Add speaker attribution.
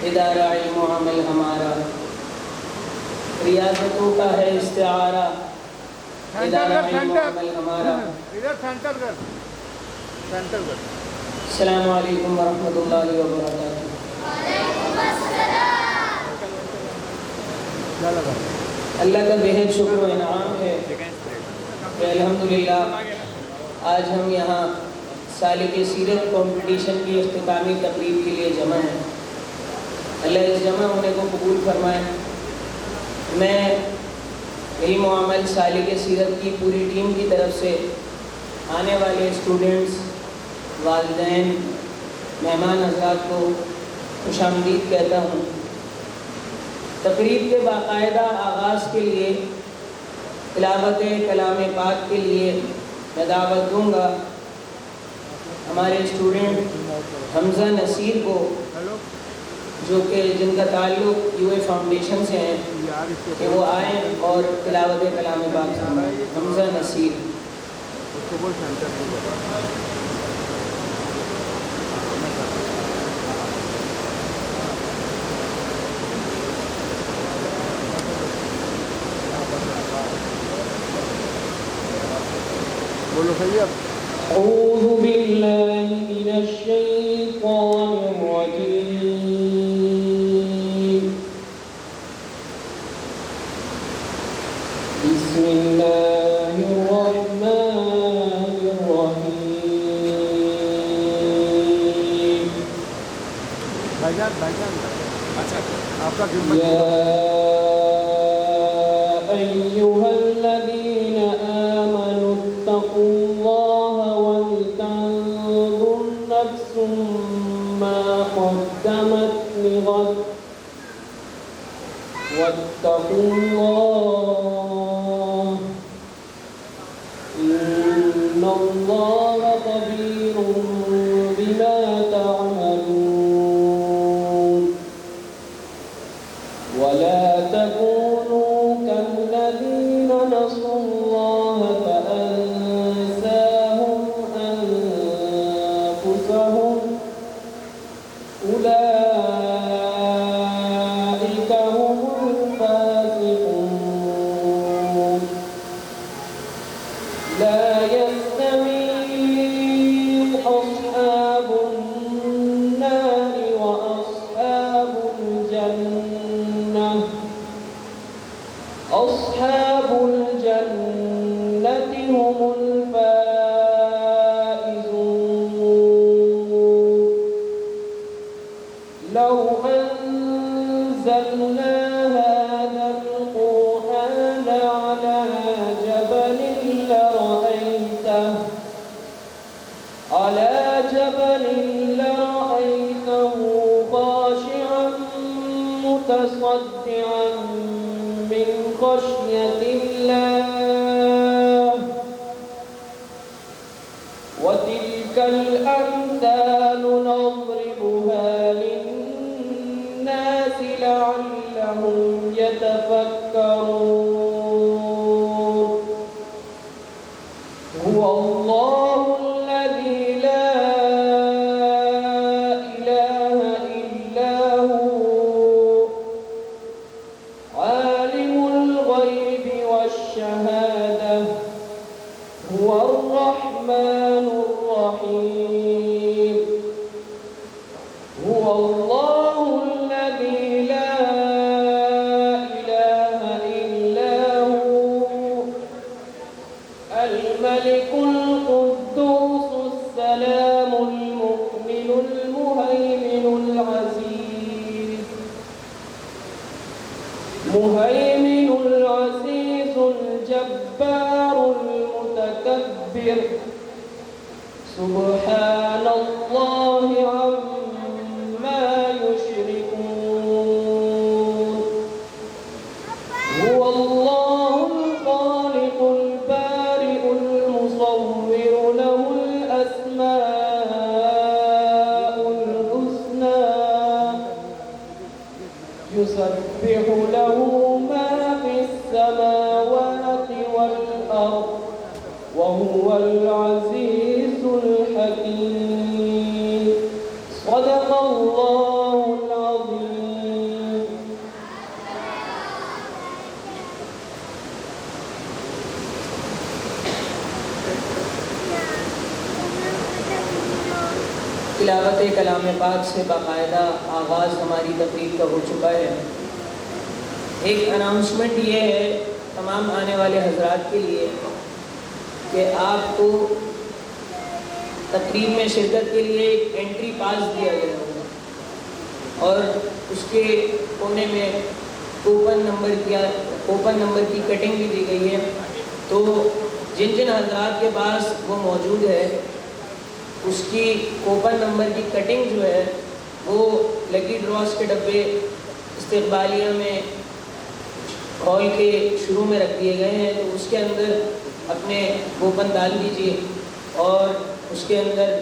Speaker 1: इदारा इल्म अमल हमारा, रियासतों का है इस्तिआरा। इदारा इल्म अमल हमारा।
Speaker 2: इधर सेंटर कर।
Speaker 1: अस्सलामु अलैकुम वरहमतुल्लाहि वबरकातुहू। अल्लाह का बेहद शुक्र व इनाम है कि अल्हम्दुलिल्लाह आज हम यहाँ सालिक सीरत कंपटीशन की इख्तितामी तकरीब के लिए जमा हैं। अल्लाह इस जमा होने को कबूल फरमाए। मैं इल्म व अमल सालिक सीरत की पूरी टीम की तरफ से आने वाले स्टूडेंट्स, वालिदैन, मेहमान हज़रात को खुशामदीद कहता हूँ। तकरीब के बाकायदा आगाज़ के लिए तिलावत कलाम पाक के लिए मैं दावत दूँगा हमारे स्टूडेंट हमज़ा नसीर को, जो कि जिनका ताल्लुक़ यूए फाउंडेशन से है, कि वो आए और तिलावत कलाम पाक सुनाएं। हमज़ा नसीर।
Speaker 2: बोलो भैया।
Speaker 1: औज़ु बिल्लाहि मिनश शैतानिर रजीम। बिस्मिल्लाहिर रहमानिर रहीम।
Speaker 2: भाईजान अच्छा आपका
Speaker 1: या अय्युहल्लज़ीना आमनु इत्तक़ुल्लाह वलतंज़ुर नफ्सुम मा क़द्दमत लिग़द वत्तक़ुल्लाह इन्नल्लाहा ख़बीरुम बिमा तअमलून। वला तकूनू कल्लज़ीना नसुल्लाह फ़अन्साहुम अन्फुसहुम उलाइका हुमुल फ़ासिक़ून। ला यस्तवी अस्हाबुन नारि व अस्हाबुल जन्नह। अस्हाबुल जन्नति हुमुल फाइज़ून। लौ अंज़लना हाज़ल क़ुरआन अला जबलिन लरअयतहु ख़ाशिअन मुतसद्दिअन मिन ख़श्यतिल्लाह। वतिल्कल अम्सालु नज़रिबुहा लिन्नासि लअल्लहुम यतफ़क्करून। हुवल्लाहुल्लज़ी ला इलाहा इल्ला हु आलिमुल ग़ैबि वश्शहादह हुवर रहमानुर रहीम। हुवल्लाहुल्लज़ी ला इलाहा इल्ला हु الملك القدوس السلام المؤمن المهيمن العزيز الجبار المتكبر سبحان الله عما يشركون. هو الله الخالق البارئ المصور له الأسماء الحسنى يسبح له ما في السماوات والأرض وهو العزيز الحكيم. صدق الله العظيم. تلاوت کلام پاک سے باقاعدہ آغاز ہماری تقریب کا ہو چکا ہے۔ ایک اناؤنسمنٹ یہ ہے تمام آنے والے حضرات کے لیے کہ آپ کو تقریب میں شرکت کے لیے ایک انٹری پاس دیا گیا ہوگا اور اس کے کونے میں کوپن نمبر کی کٹنگ بھی دی گئی ہے۔ تو جن جن حضرات کے پاس وہ موجود ہے اس کی کوپن نمبر کی کٹنگ جو ہے وہ لکی ڈراس کے ڈبے استقبالیہ میں ہال کے شروع میں رکھ دیے گئے ہیں، تو اس کے اندر اپنے کوپن ڈال دیجیے اور اس کے اندر